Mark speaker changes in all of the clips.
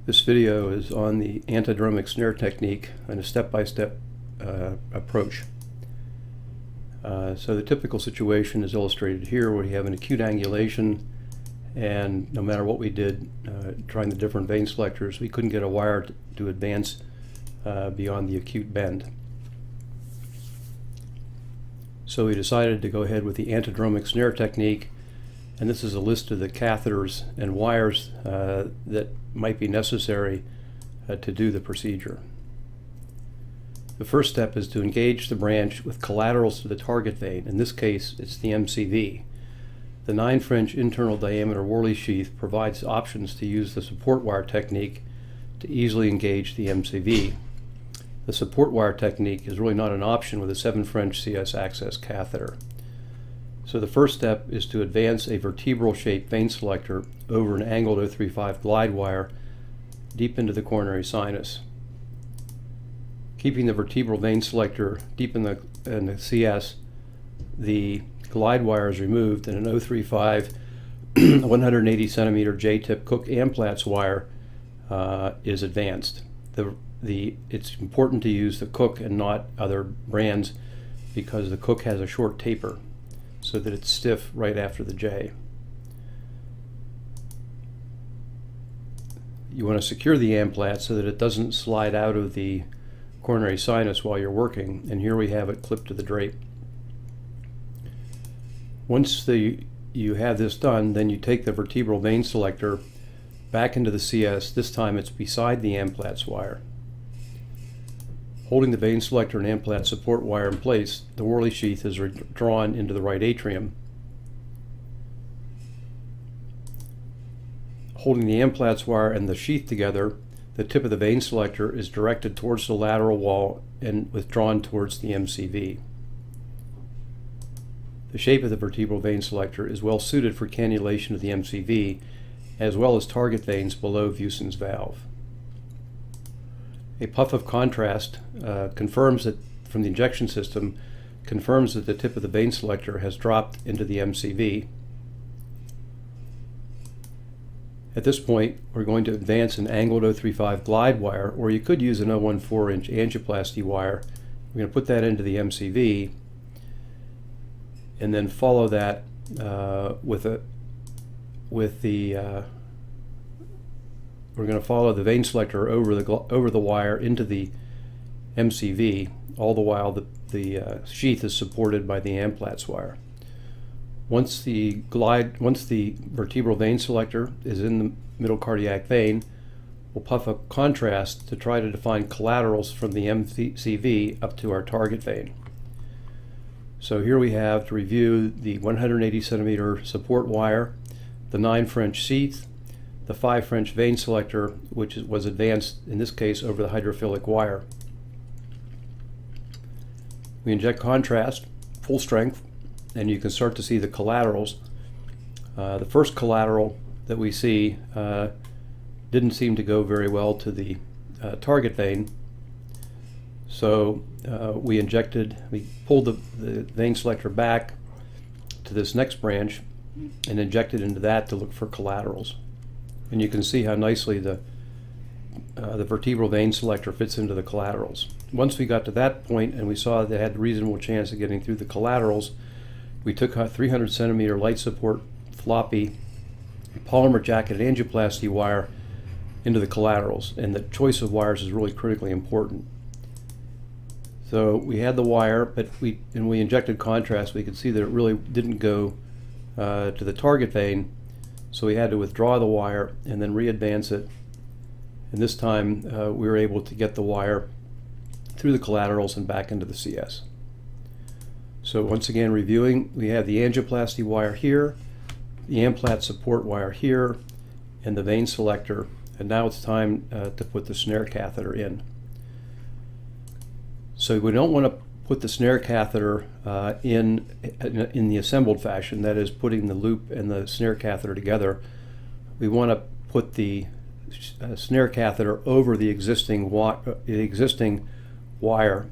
Speaker 1: This video is on the antidromic snare technique and a step-by-step approach. So the typical situation is illustrated here, where you have an acute angulation, and no matter what we did, trying the different vein selectors, we couldn't get a wire to advance beyond the acute bend. So we decided to go ahead with the antidromic snare technique, and this is a list of the catheters and wires that might be necessary to do the procedure. The first step is to engage the branch with collaterals to the target vein. In this case, it's the MCV. The 9 French internal diameter Worley sheath provides options to use the support wire technique to easily engage the MCV. The support wire technique is really not an option with a 7 French CS access catheter. So the first step is to advance a vertebral shaped vein selector over an angled 035 glide wire deep into the coronary sinus. Keeping the vertebral vein selector deep in the CS, the glide wire is removed and an 035 180 centimeter J-tip Cook Amplatz wire is advanced. It's important to use the Cook and not other brands because the Cook has a short taper, so that it's stiff right after the J. You want to secure the Amplatz so that it doesn't slide out of the coronary sinus while you're working, and here we have it clipped to the drape. Once you have this done, then you take the vertebral vein selector back into the CS. This time it's beside the Amplatz wire. Holding the vein selector and Amplatz support wire in place, the Worley sheath is drawn into the right atrium. Holding the Amplatz wire and the sheath together, the tip of the vein selector is directed towards the lateral wall and withdrawn towards the MCV. The shape of the vertebral vein selector is well suited for cannulation of the MCV, as well as target veins below Vuessen's valve. A puff of contrast confirms that from the injection system, confirms that the tip of the vein selector has dropped into the MCV. At this point, we're going to advance an angled 035 glide wire, or you could use an 014-inch angioplasty wire. We're going to put that into the MCV, and then follow that we're going to follow the vein selector over the wire into the MCV, all the while the sheath is supported by the Amplatz wire. Once the vertebral vein selector is in the middle cardiac vein, we'll puff a contrast to try to define collaterals from the MCV up to our target vein. So here we have, to review, the 180 centimeter support wire, the 9 French sheath, the 5 French vein selector, which was advanced in this case over the hydrophilic wire. We inject contrast, full strength, and you can start to see the collaterals. The first collateral that we see didn't seem to go very well to the target vein, so we pulled the vein selector back to this next branch and injected into that to look for collaterals. And you can see how nicely the vertebral vein selector fits into the collaterals. Once we got to that point and we saw they had a reasonable chance of getting through the collaterals, we took a 300 centimeter light support floppy polymer jacketed angioplasty wire into the collaterals, and the choice of wires is really critically important. So we had the wire, but we injected contrast. We could see that it really didn't go to the target vein, so we had to withdraw the wire and then re-advance it. And this time we were able to get the wire through the collaterals and back into the CS. So once again, reviewing, we have the angioplasty wire here, the Amplatz support wire here, and the vein selector. And now it's time to put the snare catheter in. So we don't want to put the snare catheter in the assembled fashion, that is, putting the loop and the snare catheter together. We want to put the snare catheter over the existing wire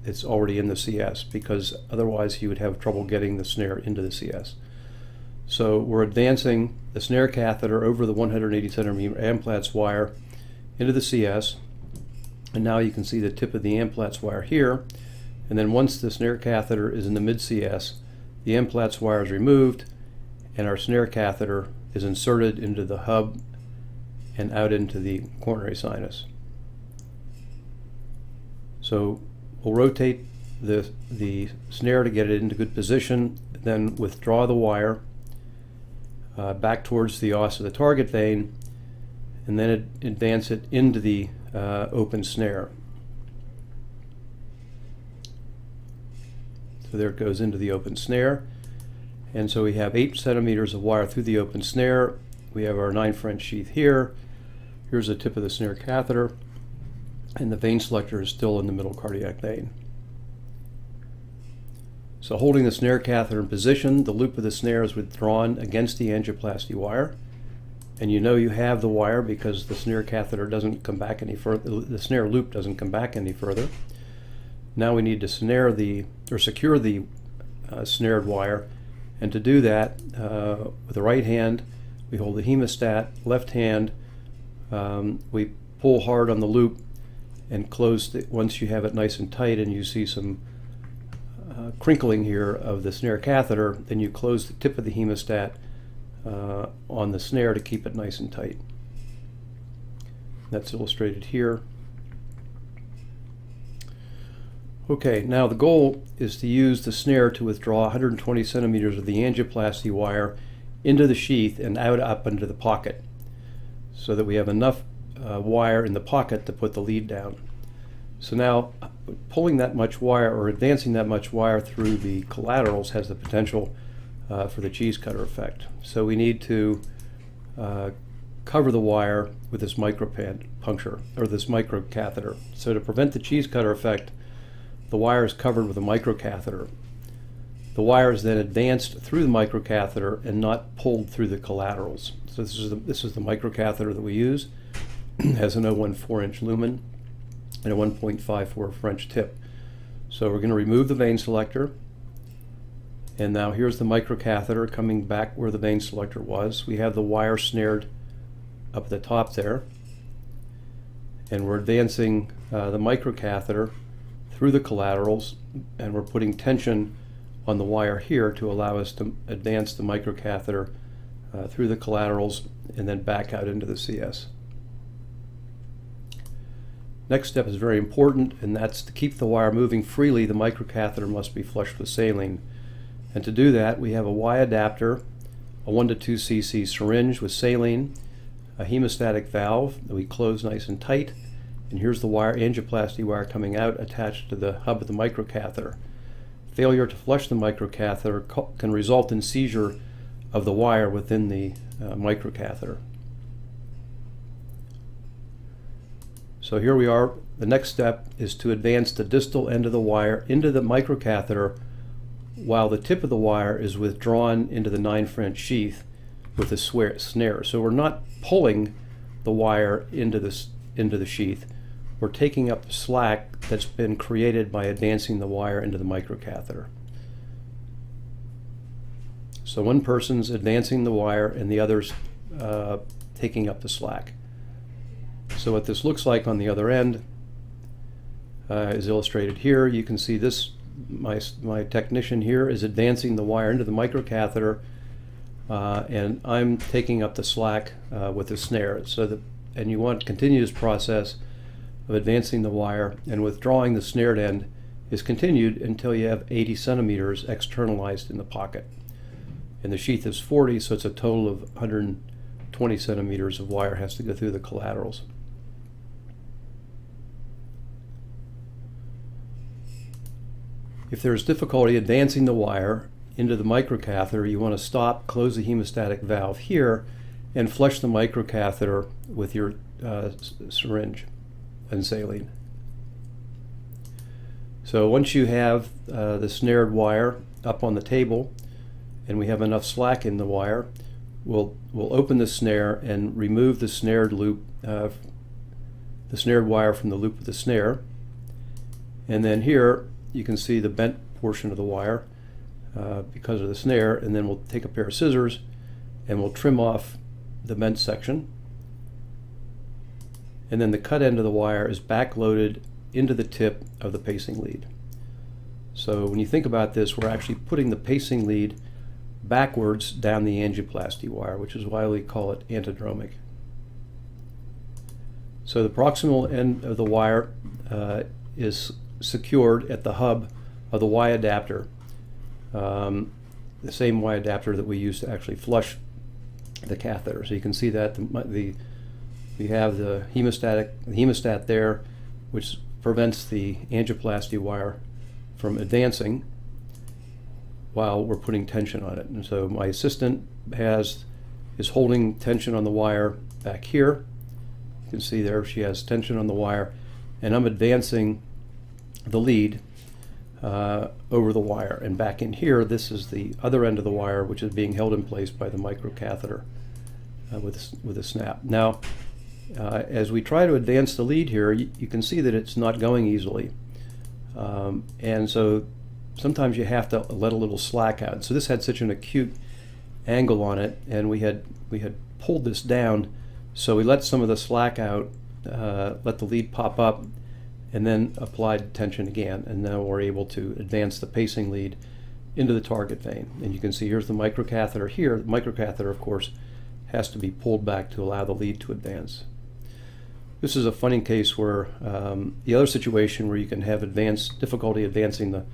Speaker 1: it's already in the CS, because otherwise you would have trouble getting the snare into the CS. So we're advancing the snare catheter over the 180 centimeter Amplatz wire into the CS, and now you can see the tip of the Amplatz wire here. And then once the snare catheter is in the mid-CS, the Amplatz wire is removed and our snare catheter is inserted into the hub and out into the coronary sinus. So we'll rotate the snare to get it into good position, then withdraw the wire back towards the os of the target vein, and then advance it into the open snare. So there it goes into the open snare. And so we have 8 centimeters of wire through the open snare. We have our 9 French sheath here. Here's the tip of the snare catheter, and the vein selector is still in the middle cardiac vein. So holding the snare catheter in position, the loop of the snare is withdrawn against the angioplasty wire. And you know you have the wire because the snare catheter doesn't come back any further, the snare loop doesn't come back any further. Now we need to secure the snared wire. And to do that, with the right hand, we hold the hemostat, left hand, we pull hard on the loop and close once you have it nice and tight and you see some crinkling here of the snare catheter, then you close the tip of the hemostat on the snare to keep it nice and tight. That's illustrated here. Okay, now the goal is to use the snare to withdraw 120 centimeters of the angioplasty wire into the sheath and out up into the pocket, so that we have enough wire in the pocket to put the lead down. So now pulling that much wire or advancing that much wire through the collaterals has the potential for the cheese cutter effect. So we need to cover the wire with this micropuncture or this microcatheter. So to prevent the cheese cutter effect, the wire is covered with a microcatheter. The wire is then advanced through the microcatheter and not pulled through the collaterals. So this is the microcatheter that we use. It has an 0.14-inch lumen and a 1.54 French tip. So we're going to remove the vein selector, and now here's the microcatheter coming back where the vein selector was. We have the wire snared up at the top there, and we're advancing the microcatheter through the collaterals, and we're putting tension on the wire here to allow us to advance the microcatheter through the collaterals and then back out into the CS. Next step is very important, and that's to keep the wire moving freely. The microcatheter must be flushed with saline. And to do that, we have a Y adapter, a 1 to 2 cc syringe with saline, a hemostatic valve that we close nice and tight, and here's the wire, angioplasty wire coming out attached to the hub of the microcatheter. Failure to flush the microcatheter can result in seizure of the wire within the microcatheter. So here we are. The next step is to advance the distal end of the wire into the microcatheter while the tip of the wire is withdrawn into the 9 French sheath with the snare. So we're not pulling the wire into the sheath. We're taking up the slack that's been created by advancing the wire into the microcatheter. So one person's advancing the wire and the other's taking up the slack. So what this looks like on the other end is illustrated here. You can see this, my technician here is advancing the wire into the microcatheter, and I'm taking up the slack with the snare. And you want to continue this process of advancing the wire, and withdrawing the snared end is continued until you have 80 centimeters externalized in the pocket. And the sheath is 40, so it's a total of 120 centimeters of wire has to go through the collaterals. If there's difficulty advancing the wire into the microcatheter, you want to stop, close the hemostatic valve here, and flush the microcatheter with your syringe and saline. So once you have the snared wire up on the table and we have enough slack in the wire, we'll open the snare and remove the snared loop, the snared wire from the loop of the snare. And then here you can see the bent portion of the wire. because of the snare, and then we'll take a pair of scissors and we'll trim off the bent section. And then the cut end of the wire is back-loaded into the tip of the pacing lead. So when you think about this, we're actually putting the pacing lead backwards down the angioplasty wire, which is why we call it antidromic. So the proximal end of the wire is secured at the hub of the Y adapter, the same Y adapter that we use to actually flush the catheter. So you can see that we have the hemostat there, which prevents the angioplasty wire from advancing while we're putting tension on it. And so my assistant is holding tension on the wire back here. You can see there she has tension on the wire, and I'm advancing the lead over the wire. And back in here, this is the other end of the wire, which is being held in place by the microcatheter with a snap. Now, as we try to advance the lead here, you can see that it's not going easily. And so sometimes you have to let a little slack out. So this had such an acute angle on it, and we had pulled this down, so we let some of the slack out, let the lead pop up, and then applied tension again, and now we're able to advance the pacing lead into the target vein. And you can see here's the microcatheter here. The microcatheter, of course, has to be pulled back to allow the lead to advance. This is a funny case where the other situation where you can have difficulty advancing the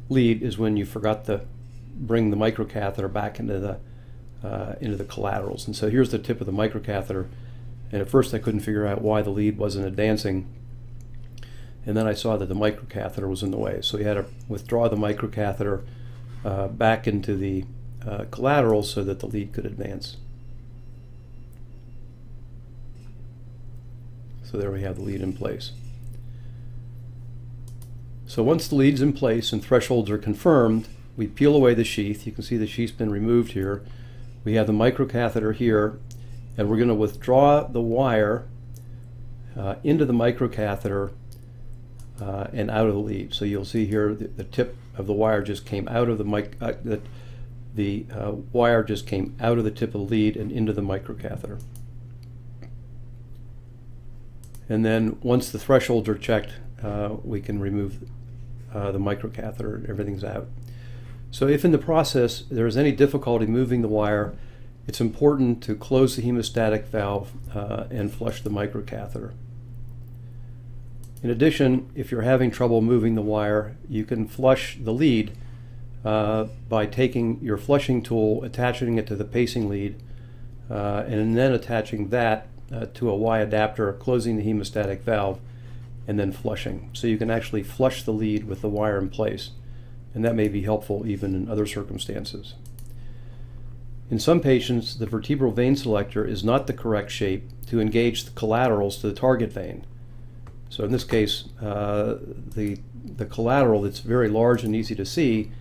Speaker 1: lead is when you forgot to bring the microcatheter back into the collaterals. And so here's the tip of the microcatheter, and at first I couldn't figure out why the lead wasn't advancing, and then I saw that the microcatheter was in the way. So we had to withdraw the microcatheter back into the collaterals so that the lead could advance. So there we have the lead in place. So once the lead's in place and thresholds are confirmed, we peel away the sheath. You can see the sheath's been removed here. We have the microcatheter here, and we're going to withdraw the wire into the microcatheter and out of the lead. So you'll see here the tip of the wire just came out of the wire just came out of the tip of the lead and into the microcatheter. And then once the thresholds are checked, we can remove the microcatheter and everything's out. So if in the process there is any difficulty moving the wire, it's important to close the hemostatic valve and flush the microcatheter. In addition, if you're having trouble moving the wire, you can flush the lead by taking your flushing tool, attaching it to the pacing lead, and then attaching that to a Y adapter, closing the hemostatic valve, and then flushing. So you can actually flush the lead with the wire in place, and that may be helpful even in other circumstances. In some patients, the vertebral vein selector is not the correct shape to engage the collaterals to the target vein. So in this case, the collateral that's very large and easy to see,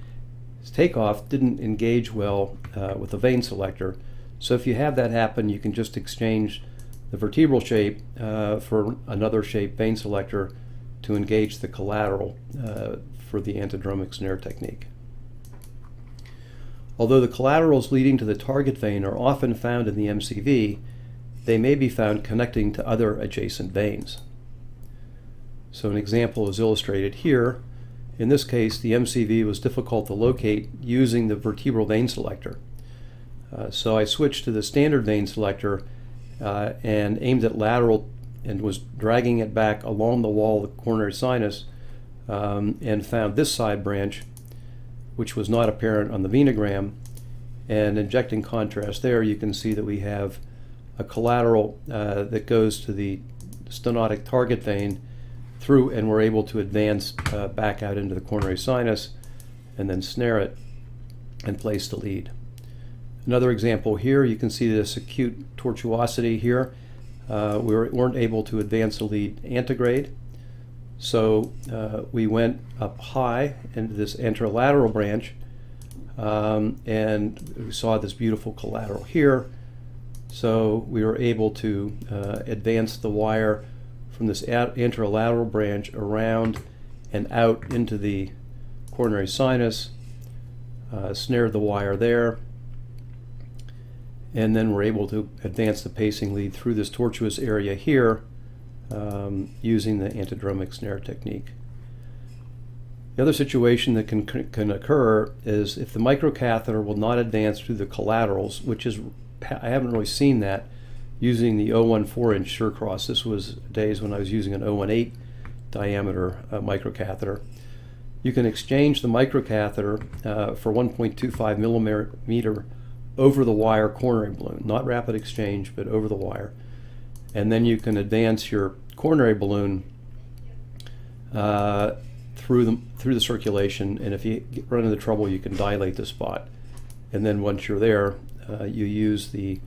Speaker 1: its takeoff didn't engage well with the vein selector. So if you have that happen, you can just exchange the vertebral shape for another shape vein selector to engage the collateral for the antidromic snare technique. Although the collaterals leading to the target vein are often found in the MCV, they may be found connecting to other adjacent veins. So an example is illustrated here. In this case, the MCV was difficult to locate using the vertebral vein selector. So I switched to the standard vein selector and aimed it lateral and was dragging it back along the wall of the coronary sinus and found this side branch, which was not apparent on the venogram. And injecting contrast there, you can see that we have a collateral that goes to the stenotic target vein through, and we're able to advance back out into the coronary sinus and then snare it and place the lead. Another example here, you can see this acute tortuosity here. We weren't able to advance the lead antegrade, so we went up high into this anterolateral branch, and we saw this beautiful collateral here. So we were able to advance the wire from this anterolateral branch around and out into the coronary sinus, snared the wire there, and then we're able to advance the pacing lead through this tortuous area here using the antidromic snare technique. The other situation that can occur is if the microcatheter will not advance through the collaterals, which is, I haven't really seen that using the 0.14-inch Surcross. This was days when I was using an 0.18 diameter microcatheter. You can exchange the microcatheter for 1.25 millimeter over the wire coronary balloon, not rapid exchange, but over the wire. And then you can advance your coronary balloon through the circulation, and if you run into trouble, you can dilate the spot. And then once you're there, you use the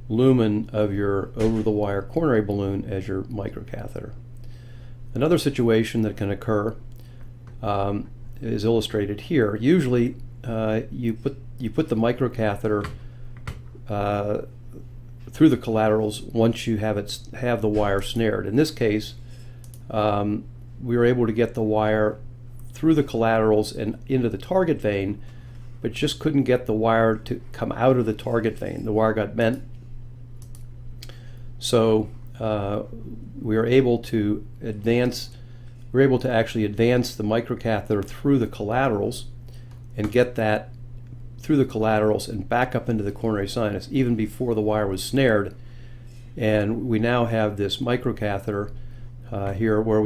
Speaker 1: lumen of your over-the-wire coronary balloon as your microcatheter. Another situation that can occur is illustrated here. Usually, you put the microcatheter through the collaterals once you have the wire snared. In this case, we were able to get the wire through the collaterals and into the target vein, but just couldn't get the wire to come out of the target vein. The wire got bent. So we were able to actually advance the microcatheter through the collaterals and get that through the collaterals and back up into the coronary sinus even before the wire was snared. And we now have this microcatheter here where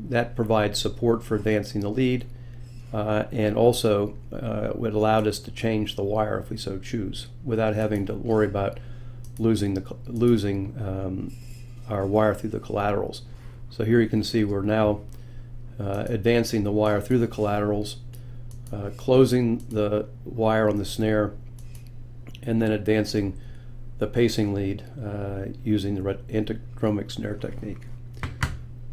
Speaker 1: that provides support for advancing the lead, and also it allowed us to change the wire if we so choose without having to worry about losing our wire through the collaterals. So here you can see we're now advancing the wire through the collaterals, closing the wire on the snare, and then advancing the pacing lead using the antidromic snare technique.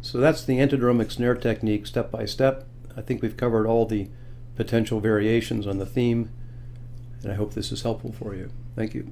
Speaker 1: So that's the antidromic snare technique step by step. I think we've covered all the potential variations on the theme, and I hope this is helpful for you. Thank you.